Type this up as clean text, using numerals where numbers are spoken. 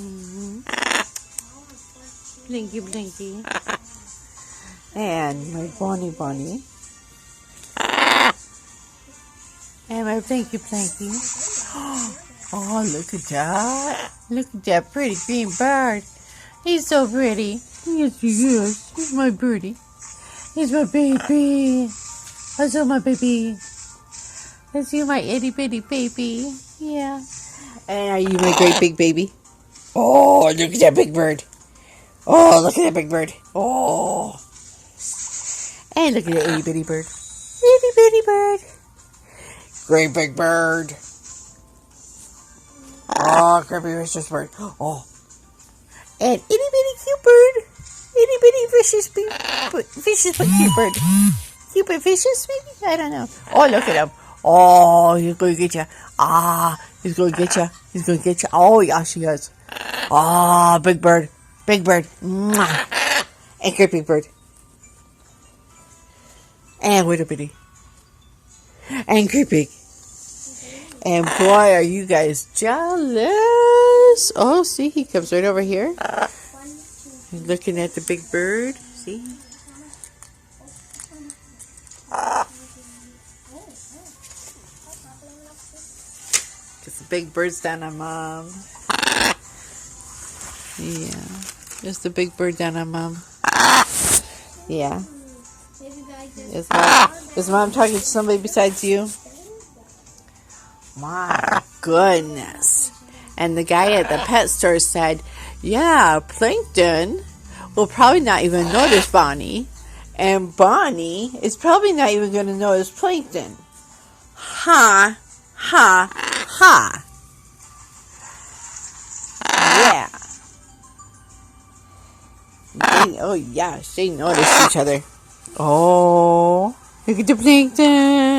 Mm-hmm. Blinky, blinky. And my Bonnie. And my blinky, blinky. Oh, look at that. Look at that pretty green bird. He's so pretty. Yes, he is. He's my birdie. He's my baby. I saw my baby. I see my itty bitty baby. Yeah. And are you my great big baby? Oh, look at that big bird. Oh, look at that big bird. Oh. And look at that itty bitty bird. Itty bitty bird. Great big bird. Oh, great big vicious bird. Oh. And itty bitty cute bird. Itty bitty vicious but cute bird. Cute but vicious maybe? I don't know. Oh, look at him. Oh, he's going to get you. Ah, he's going to get you. He's going to get you. Oh, yes, he is. Ah, big bird. Big bird. Mwah. And great big bird. And little bitty. And great big. And boy, are you guys jealous. Oh, see, he comes right over here. He's looking at the big bird. See? Because the big bird's down on Mom. Yeah. There's the big bird down on Mom. Yeah. Is Mom talking to somebody besides you? My goodness. And the guy at the pet store said, yeah, Plankton will probably not even notice Bonnie. And Bonnie is probably not even going to notice Plankton. Ha, ha, ha. Yeah. Oh, yeah, they notice each other. Oh, look at the Plankton.